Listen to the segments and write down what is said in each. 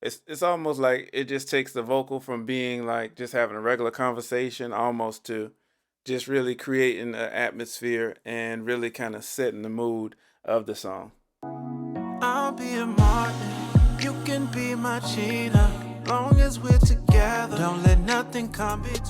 it's almost like it just takes the vocal from being like just having a regular conversation almost to just really creating an atmosphere and really kind of setting the mood of the song. I'll be a Martin, you can be my Gina. Long as we're together, don't let nothing come between.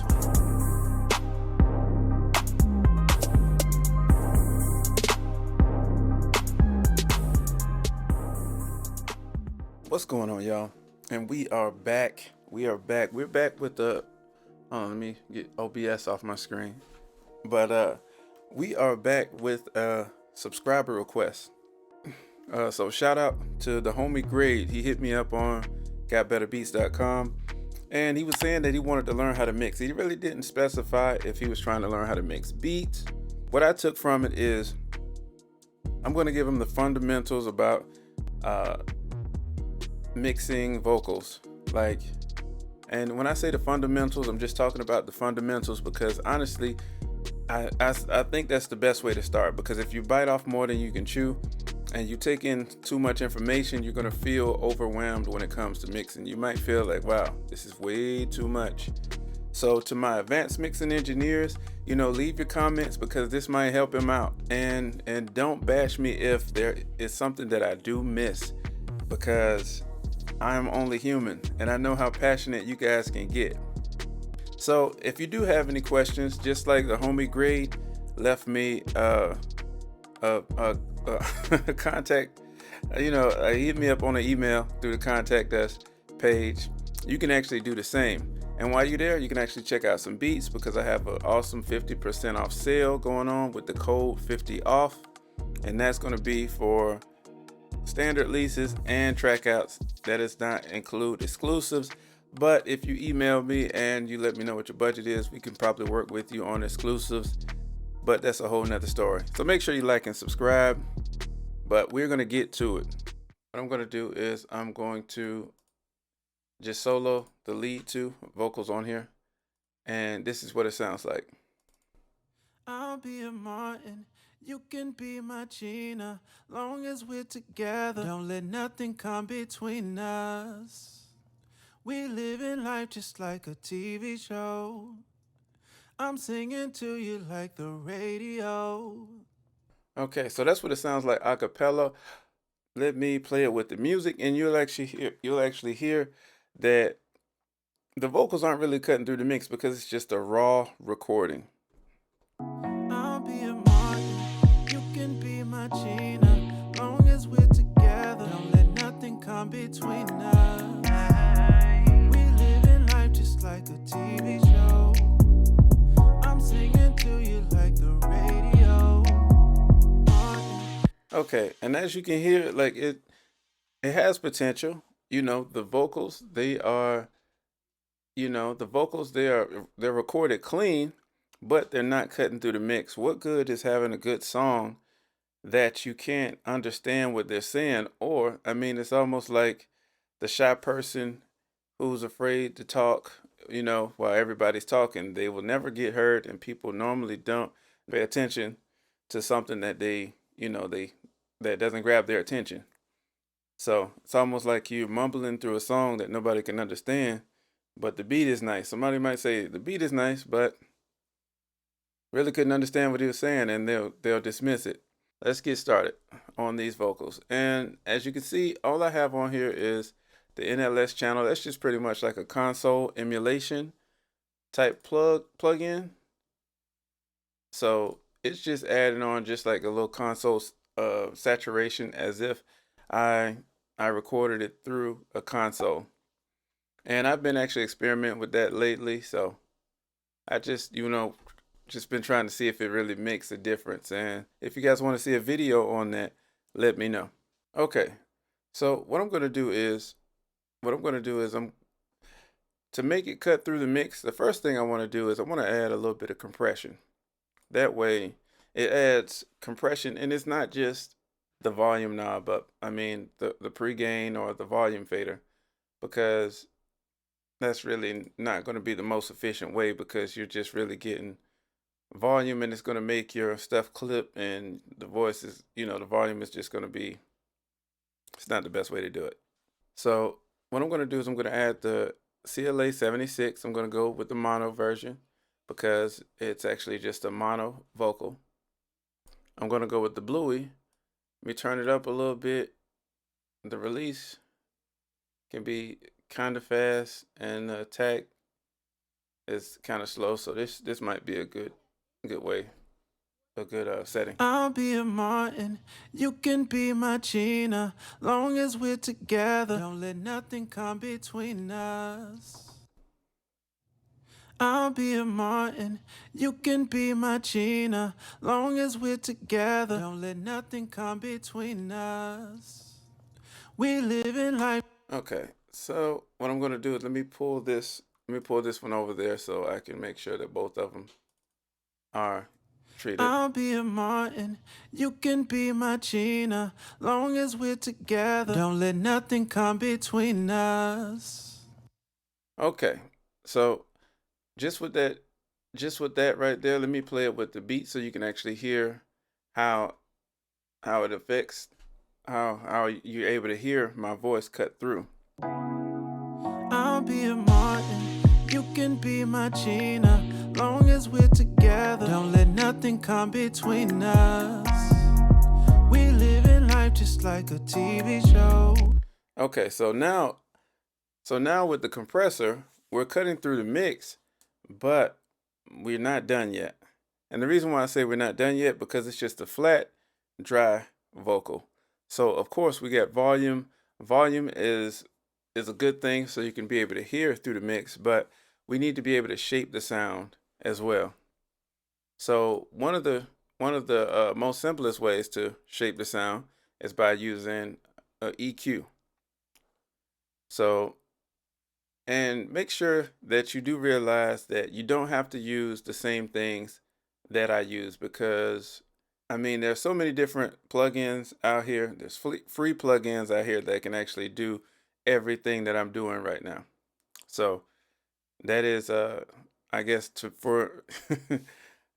What's going on, y'all? And we are back. We are back. We're back with the let me get OBS off my screen. But we are back with a subscriber request. So shout out to the homie Grade. He hit me up on gotbetterbeats.com and he was saying that he wanted to learn how to mix. He really didn't specify if he was trying to learn how to mix beats. What I took from it is I'm going to give him the fundamentals about mixing vocals. And when I say the fundamentals, I'm just talking about the fundamentals because honestly, I think that's the best way to start, because if you bite off more than you can chew and you take in too much information, you're going to feel overwhelmed when it comes to mixing. You might feel like, wow, this is way too much. So to my advanced mixing engineers, leave your comments because this might help him out. And don't bash me if there is something that I do miss, because I'm only human and I know how passionate you guys can get. So if you do have any questions, just like the homie Grade left me a contact, he hit me up on an email through the contact us page. You can actually do the same. And while you're there, you can actually check out some beats because I have an awesome 50% off sale going on with the code 50OFF. And that's going to be for standard leases and trackouts. That does not include exclusives. But if you email me and you let me know what your budget is, we can probably work with you on exclusives. But that's a whole nother story. So make sure you like and subscribe. But we're going to get to it. What I'm going to do is I'm going to just solo the lead 2 vocals on here. And this is what it sounds like. I'll be a Martin, you can be my Gina. Long as we're together, don't let nothing come between us. We live in life just like a TV show. I'm singing to you like the radio. Okay, so that's what it sounds like a cappella. Let me play it with the music, and you'll actually hear that the vocals aren't really cutting through the mix because it's just a raw recording. I'll be a Martin, you can be my Gina. Long as we're together, don't let nothing come between us. We live in life just like a TV show. I'm singing to you like the radio. Okay, and as you can hear, like it has potential. The vocals, they're recorded clean, but they're not cutting through the mix. What good is having a good song that you can't understand what they're saying? Or, I mean, it's almost like the shy person who's afraid to talk, while everybody's talking. They will never get heard, and people normally don't pay attention to something that that doesn't grab their attention. So it's almost like you're mumbling through a song that nobody can understand, but the beat is nice. Somebody might say the beat is nice, but really couldn't understand what he was saying, and they'll dismiss it. Let's get started on these vocals. And as you can see, all I have on here is the NLS channel. That's just pretty much like a console emulation type plug-in. So it's just adding on just like a little console saturation, as if I recorded it through a console. And I've been actually experimenting with that lately, so I just been trying to see if it really makes a difference. And if you guys want to see a video on that, let me know. Okay, so what I'm going to do is to make it cut through the mix, the first thing I want to do is I want to add a little bit of compression. That way it adds compression, and it's not just the volume knob up. I mean the pre-gain or the volume fader, because that's really not going to be the most efficient way, because you're just really getting volume, and it's going to make your stuff clip, and the voice is, the volume is just going to be, it's not the best way to do it. So what I'm going to do is I'm going to add the CLA 76. I'm going to go with the mono version because it's actually just a mono vocal. I'm going to go with the Bluey. Let me turn it up a little bit. The release can be kind of fast and the attack is kind of slow. So this might be a good way, a good setting. I'll be a Martin, you can be my Gina. Long as we're together, don't let nothing come between us. I'll be a Martin, you can be my Gina. Long as we're together, don't let nothing come between us. We live in life. Okay, so what I'm gonna do is let me pull this one over there so I can make sure that both of them are treated. I'll be a Martin, you can be my Gina. Long as we're together, don't let nothing come between us. Okay, so just with that, just with that right there, let me play it with the beat so you can actually hear how how it affects how you're able to hear my voice cut through. I'll be a Martin, you can be my Gina. Long as we're together, don't let nothing come between us. We live in life just like a TV show. Okay, so now with the compressor, we're cutting through the mix, but we're not done yet. And the reason why I say we're not done yet because it's just a flat, dry vocal. So of course we got volume. Volume is a good thing so you can be able to hear through the mix, but we need to be able to shape the sound as well. So one of the most simplest ways to shape the sound is by using a EQ. So and make sure that you do realize that you don't have to use the same things that I use because I mean, there's so many different plugins out here. There's free plugins out here that can actually do everything that I'm doing right now. So that is, I guess, for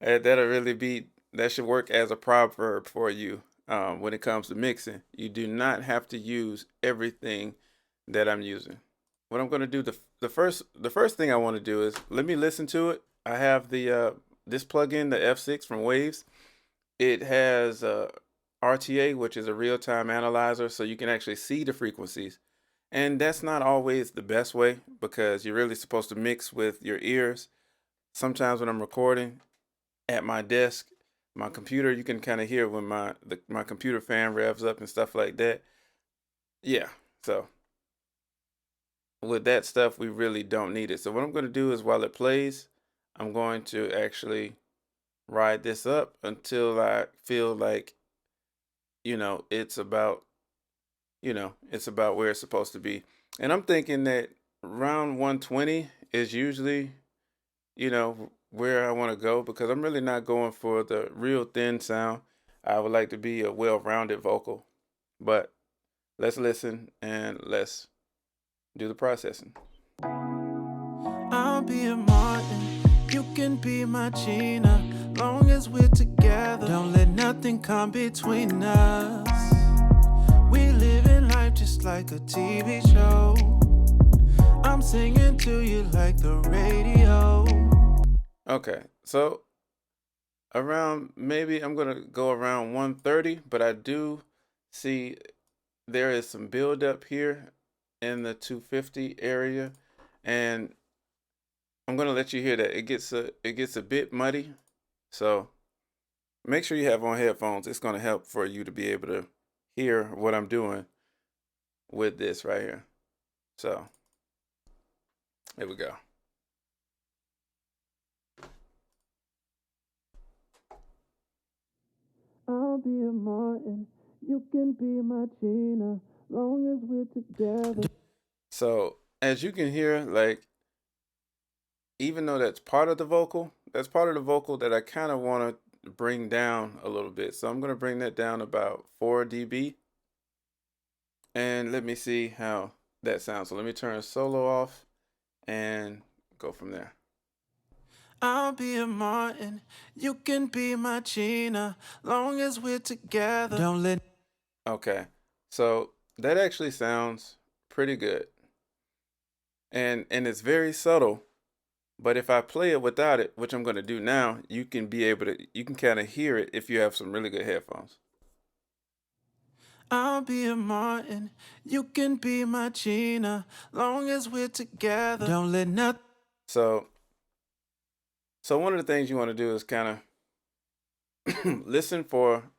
that'll really be that should work as a proverb for you when it comes to mixing. You do not have to use everything that I'm using. What I'm going to do the first thing I want to do is let me listen to it. I have the this plugin, the F6 from Waves. It has RTA, which is a real-time analyzer, so you can actually see the frequencies. And that's not always the best way because you're really supposed to mix with your ears. Sometimes when I'm recording at my desk, my computer, you can kind of hear when my computer fan revs up and stuff like that. Yeah. So with that stuff, we really don't need it. So what I'm going to do is while it plays, I'm going to actually ride this up until I feel like, it's about, it's about where it's supposed to be. And I'm thinking that around 120 is usually, where I want to go because I'm really not going for the real thin sound. I would like to be a well-rounded vocal. But let's listen and let's do the processing. I'll be a Martin, you can be my Gina. Long as we're together, don't let nothing come between us. We live in life just like a TV show. I'm singing to you like the radio. Okay, so around maybe I'm gonna go around 130, but I do see there is some buildup here in the 250 area, and I'm gonna let you hear that it gets a bit muddy. So make sure you have on headphones. It's gonna help for you to be able to hear what I'm doing with this right here. So here we go. I'll be a Martin, you can be my Gina. Long as we're together. So as you can hear, like even though that's part of the vocal that I kind of want to bring down a little bit. So I'm going to bring that down about 4 dB. And let me see how that sounds. So let me turn solo off and go from there. I'll be a Martin, you can be my Gina. Long as we're together, don't let. Okay. So that actually sounds pretty good. and it's very subtle. But if I play it without it, which I'm going to do now, you can kind of hear it if you have some really good headphones. I'll be a Martin, you can be my Gina, long as we're together. Don't let nothing. So, so one of the things you want to do is kind of listen for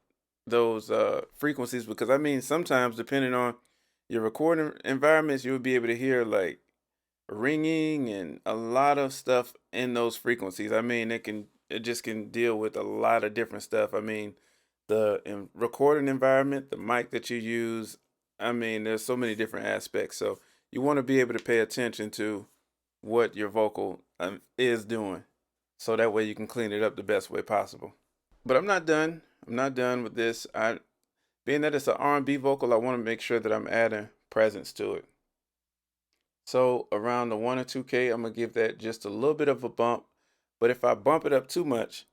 those frequencies because I mean sometimes depending on your recording environments, you'll be able to hear like ringing and a lot of stuff in those frequencies. I mean, it just can deal with a lot of different stuff. I mean, recording environment, the mic that you use. I mean, there's so many different aspects. So you want to be able to pay attention to what your vocal is doing, so that way you can clean it up the best way possible. But I'm not done. I'm not done with this. I Being that it's an R&B vocal, I want to make sure that I'm adding presence to it. So around the 1 or 2K, I'm gonna give that just a little bit of a bump. But if I bump it up too much,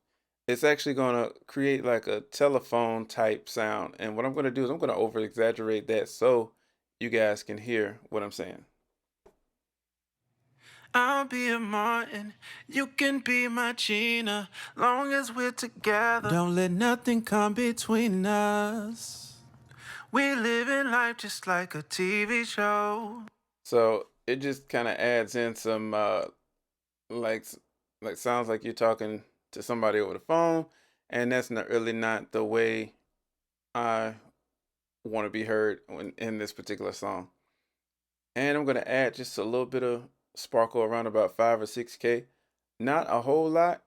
it's actually gonna create like a telephone type sound. And what I'm gonna do is I'm gonna over exaggerate that so you guys can hear what I'm saying. I'll be a Martin, you can be my Gina, long as we're together. Don't let nothing come between us. We live in life just like a TV show. So it just kind of adds in some like like sounds like you're talking to somebody over the phone, and that's not really not the way I want to be heard in this particular song. And I'm going to add just a little bit of sparkle around about 5 or 6K. Not a whole lot,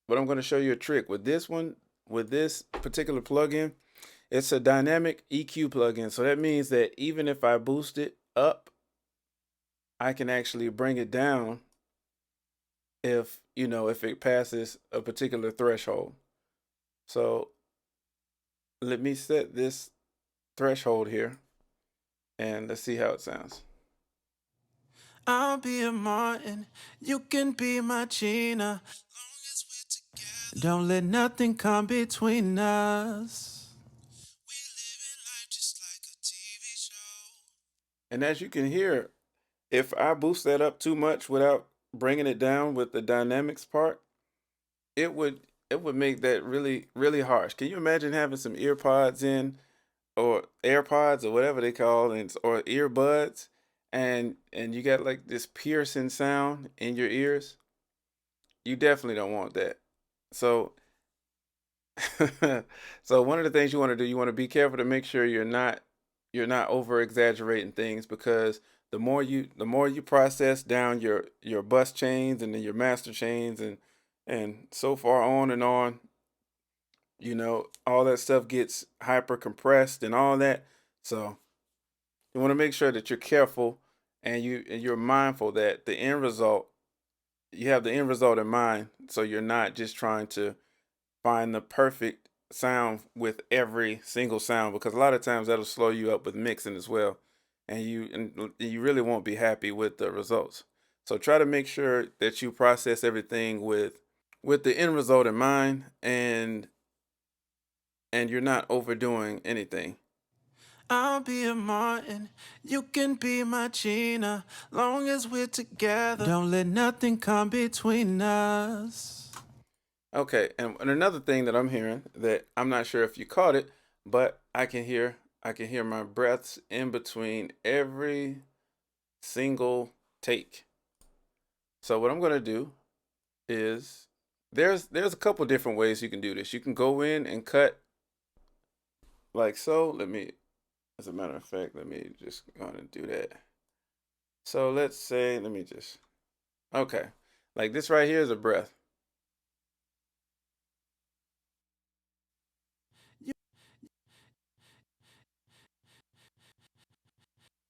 but I'm going to show you a trick. With this one, with this particular plugin, it's a dynamic EQ plugin. So that means that even if I boost it up, I can actually bring it down if, if it passes a particular threshold. So let me set this threshold here and let's see how it sounds. I'll be a Martin, you can be my Gina. Long as we're together. Don't let nothing come between us. We live in life just like a TV show. And as you can hear, if I boost that up too much without bringing it down with the dynamics part, it would it would make that really really harsh. Can you imagine having some ear pods in or AirPods or whatever they call and or earbuds and you got like this piercing sound in your ears? You definitely don't want that. So so one of the things you want to do, you want to be careful to make sure you're not over exaggerating things because the more you process down your bus chains and then your master chains and so far on, all that stuff gets hyper compressed and all that. So you want to make sure that you're careful and you're mindful that you have the end result in mind. So you're not just trying to find the perfect sound with every single sound because a lot of times that'll slow you up with mixing as well, and you really won't be happy with the results. So try to make sure that you process everything with the end result in mind, and you're not overdoing anything. I'll be a Martin, you can be my Gina, long as we're together. Don't let nothing come between us. Okay, and another thing that I'm hearing that I'm not sure if you caught it, but I can hear my breaths in between every single take. So what I'm gonna do is there's a couple different ways you can do this. You can go in and cut like so. As a matter of fact, let me just go on and do that. So let's say, okay, like this right here is a breath.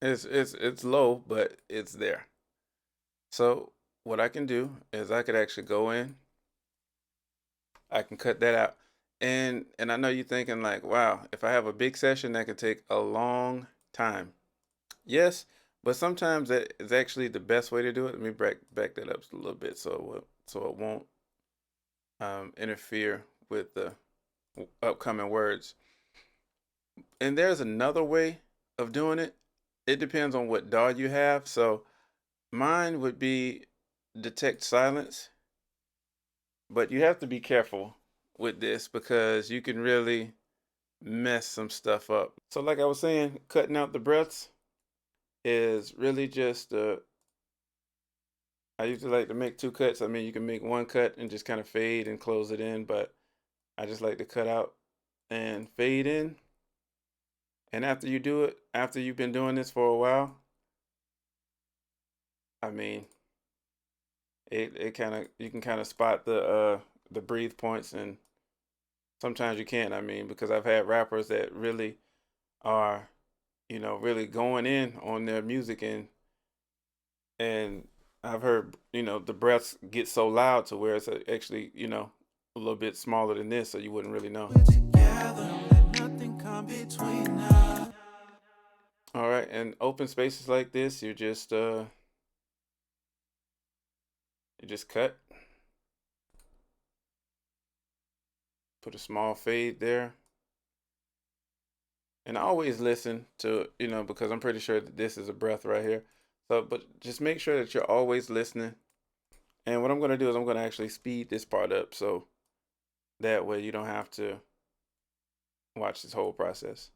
It's low, but it's there. So what I can do is I could actually go in, I can cut that out. And I know you're thinking like, wow, if I have a big session that could take a long time. Yes, but sometimes that is actually the best way to do it. Let me back that up a little bit so it won't interfere with the upcoming words. And there's another way of doing it. It depends on what DAW you have. So Mine would be detect silence, but you have to be careful with this because you can really mess some stuff up. So, like I was saying, cutting out the breaths is really just I usually like to make two cuts. I mean, you can make one cut and just kind of fade and close it in, but I just like to cut out and fade in. And after you do it, after you've been doing this for a while, I mean, it kind of you can kind of spot the breathe points, and sometimes you can't. I mean, because I've had rappers that really are, really going in on their music, and I've heard, the breaths get so loud to where it's actually, a little bit smaller than this, so you wouldn't really know. We're together, let nothing come between us. All right, and open spaces like this, you just cut, put a small fade there. And I always listen to, because I'm pretty sure that this is a breath right here. So, but just make sure that you're always listening. And what I'm going to do is I'm going to actually speed this part up so that way you don't have to watch this whole process.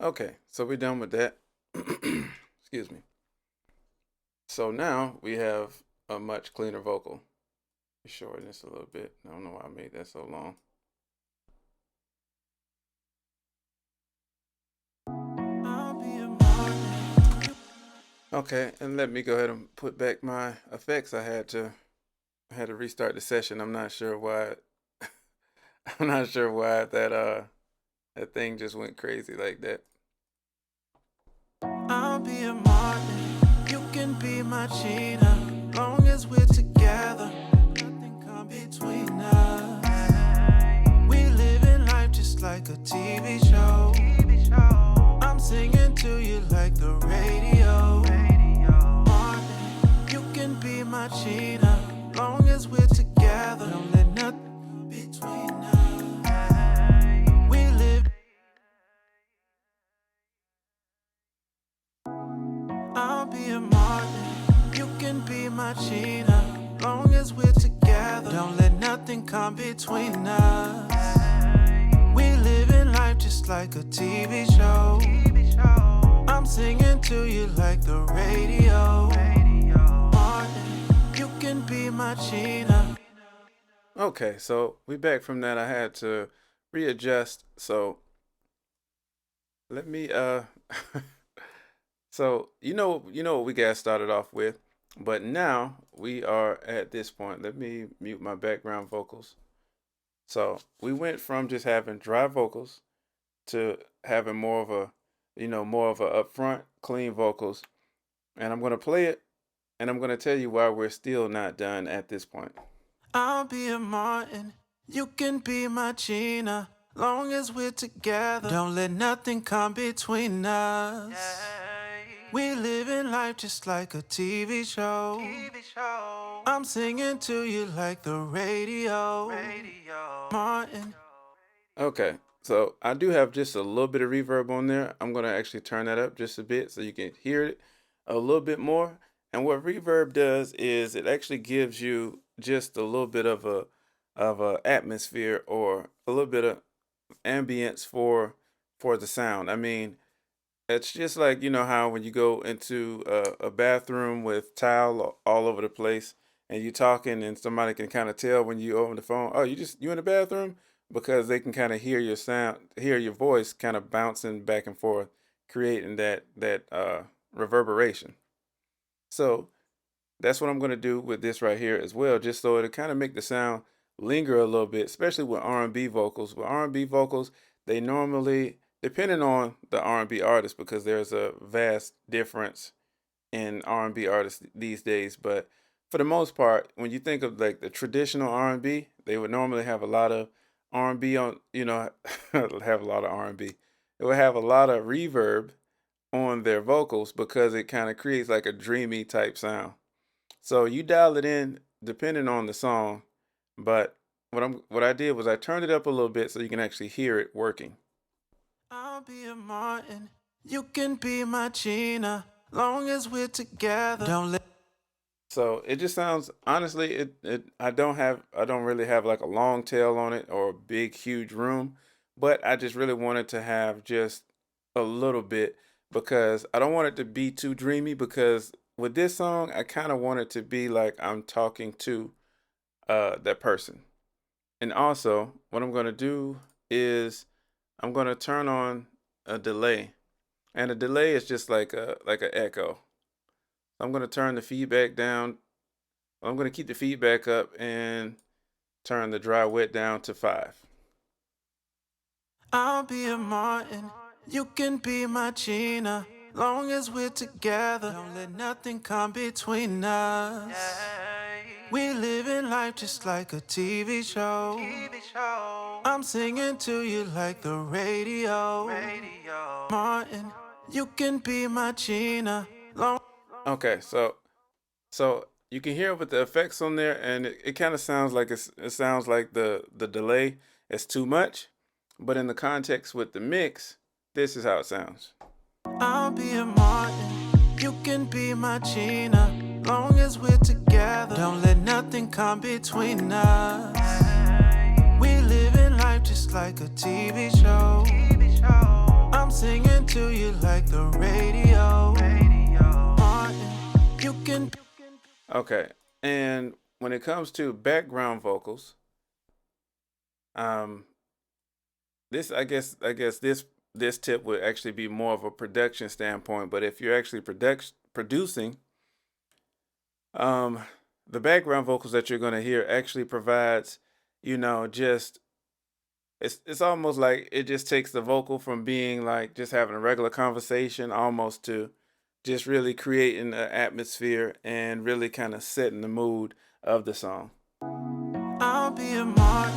Okay, so we're done with that. Excuse me. So now we have a much cleaner vocal. Shorten this a little bit. I don't know why I made that so long. I'll be a Martin. Okay, and let me go ahead and put back my effects. I had to restart the session. I'm not sure why. I'm not sure why that thing just went crazy like that. I'll be a Martin. You can be my Gina. Long as we're together, nothing come between us. We live in life just like a TV show. I'm singing to you like the radio. Martin, you can be my Gina. Long as we're together, don't let nothing come between us. We live. I'll be a Martin. You can be my Gina. Long as we're together, don't let nothing come between us. We live in life just like a TV show. I'm singing to you like the radio. Martin, you can be my Gina. Okay, so we back from that. I had to readjust. So let me so what we got started off with, but now we are at this point. Let me mute my background vocals. So we went from just having dry vocals to having more of a upfront, clean vocals. And I'm gonna play it, and I'm gonna tell you why we're still not done at this point. I'll be a Martin. You can be my Gina. Long as we're together, don't let nothing come between us. We live in life just like a TV show. I'm singing to you like the radio. Martin. Okay, so I do have just a little bit of reverb on there. I'm gonna actually turn that up just a bit so you can hear it a little bit more. And what reverb does is it actually gives you just a little bit of a atmosphere or a little bit of ambience for the sound. I mean, it's just like how when you go into a bathroom with tile all over the place and you talking and somebody can kind of tell when you open the phone, oh, you in the bathroom, because they can kind of hear your sound, hear your voice kind of bouncing back and forth, creating that reverberation. So that's what I'm gonna do with this right here as well, just so it'll kind of make the sound linger a little bit, especially with R&B vocals. With R&B vocals, they normally, depending on the R&B artist, because there's a vast difference in R&B artists these days, but for the most part, when you think of like the traditional R&B, they would normally have a lot of R&B on, have a lot of R&B. It would have a lot of reverb on their vocals because it kind of creates like a dreamy type sound. So you dial it in depending on the song. But what I did was I turned it up a little bit so you can actually hear it working. I'll be a Martin. You can be my Gina. Long as we're together. Don't let. So it just sounds honestly, I don't really have like a long tail on it or a big huge room, but I just really wanted to have just a little bit because I don't want it to be too dreamy because with this song I kind of want it to be like I'm talking to that person. And also what I'm going to do is I'm going to turn on a delay. And a delay is just like an echo. I'm going to turn the feedback down. I'm going to keep the feedback up and turn the dry wet down to 5. I'll be a Martin. You can be my Gina. Long as we're together. Don't let nothing come between us. We living life just like a TV show. I'm singing to you like the radio. Martin, you can be my Gina. Long. Okay, so you can hear with the effects on there, and it kind of sounds like it sounds like the delay is too much, but in the context with the mix, this is how it sounds. I'll be a Martin. You can be my Gina. Long as we're together. Don't let nothing come between us. We living life just like a TV show. I'm singing to you like the radio. Martin, you can. Okay, and when it comes to background vocals, um, I guess this tip would actually be more of a production standpoint. But if you're actually producing, um, the background vocals that you're gonna hear actually provides, just it's almost like it just takes the vocal from being like just having a regular conversation almost to just really creating an atmosphere and really kind of setting the mood of the song. I'll be a Martin.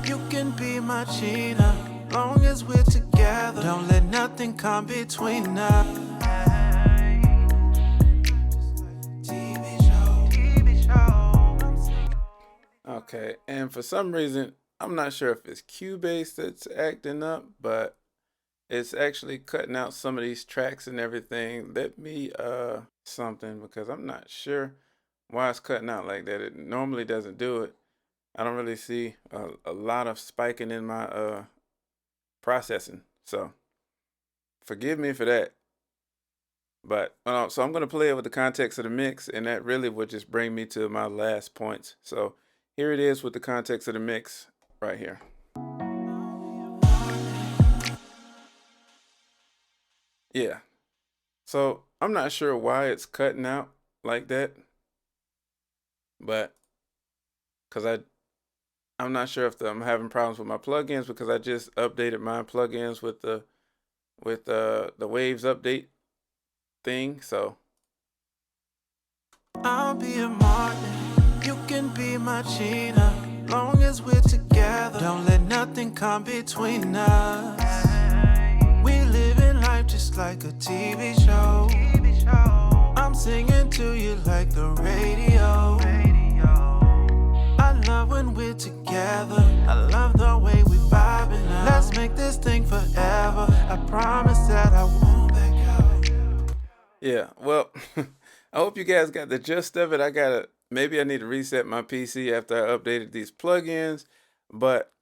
You can be my Gina. Long as we're together. Don't let nothing come between us. Okay, and for some reason, I'm not sure if it's Cubase that's acting up, but it's actually cutting out some of these tracks and everything. Let me something because I'm not sure why it's cutting out like that. It normally doesn't do it. I don't really see a lot of spiking in my processing. So forgive me for that. But so I'm gonna play it with the context of the mix, and that really would just bring me to my last points. So here it is with the context of the mix right here. Yeah. So I'm not sure why it's cutting out like that, but because I'm not sure if I'm having problems with my plugins because I just updated my plugins with the Waves update thing. So I'll be a Martin. You can be my Gina. Long as we're together. Don't let nothing come between us. We living life just like a TV show. I'm singing to you like the radio. I love when we're together. I love the way we vibing now. Let's make this thing forever. I promise that I won't back out. yeah, well, I hope you guys got the gist of it. Maybe I need to reset my PC after I updated these plugins. But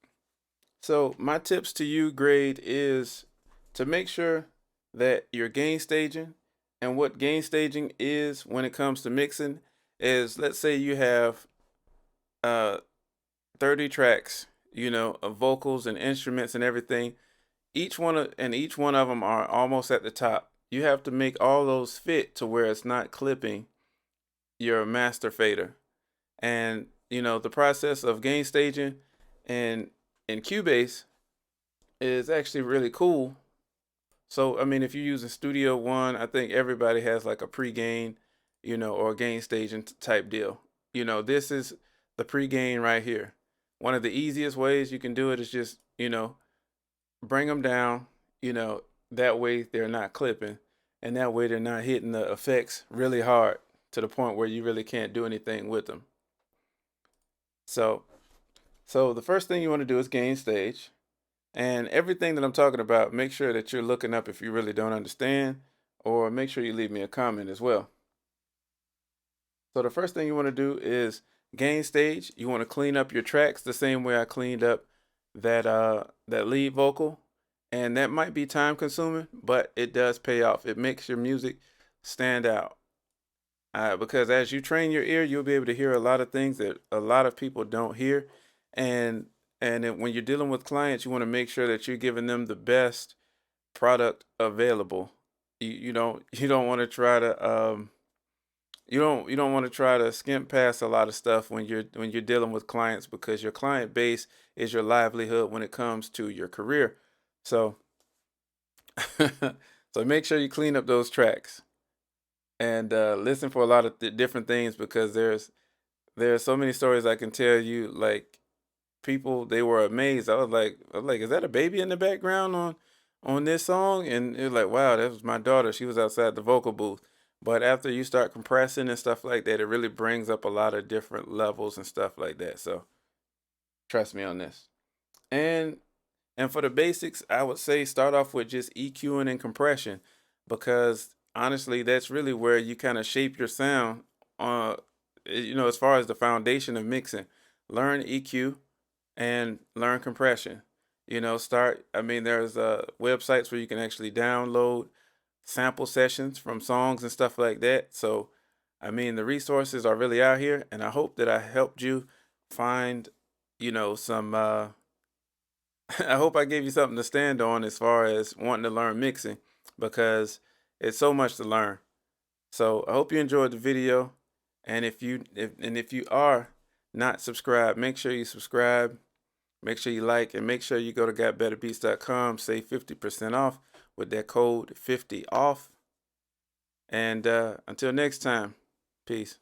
so my tips to you, Grade, is to make sure that you're gain staging. And what gain staging is when it comes to mixing is, let's say you have uh 30 tracks, of vocals and instruments and everything. Each one of them are almost at the top. You have to make all those fit to where it's not clipping your master fader. And the process of gain staging and in Cubase is actually really cool. So I mean, if you're using Studio One, I think everybody has like a pre-gain, or a gain staging type deal. This is the pre-gain right here. One of the easiest ways you can do it is just bring them down. You know that way they're not clipping, and that way they're not hitting the effects really hard to the point where you really can't do anything with them. So, so the first thing you want to do is gain stage. And everything that I'm talking about, make sure that you're looking up if you really don't understand, or make sure you leave me a comment as well. So the first thing you want to do is gain stage. You want to clean up your tracks the same way I cleaned up that lead vocal. And that might be time consuming, but it does pay off. It makes your music stand out. Because as you train your ear, you'll be able to hear a lot of things that a lot of people don't hear. And when you're dealing with clients, you want to make sure that you're giving them the best product available. You don't want to try to you don't want to try to skimp past a lot of stuff when you're dealing with clients, because your client base is your livelihood when it comes to your career. So so make sure you clean up those tracks and listen for a lot of different things, because there's so many stories I can tell you. Like, people, they were amazed. I was like, is that a baby in the background on this song? And it was like, wow, that was my daughter. She was outside the vocal booth. But after you start compressing and stuff like that, it really brings up a lot of different levels and stuff like that. So trust me on this. And and for the basics, I would say start off with just EQing and compression, because honestly, that's really where you kind of shape your sound. Uh, as far as the foundation of mixing, learn EQ and learn compression. Start. I mean, there's websites where you can actually download sample sessions from songs and stuff like that. So, I mean, the resources are really out here, and I hope that I helped you find, some. I hope I gave you something to stand on as far as wanting to learn mixing, because it's so much to learn. So I hope you enjoyed the video, and if you are not subscribed, make sure you subscribe. Make sure you like, and make sure you go to gotbetterbeats.com, save 50% off with that code 50 off. And until next time, peace.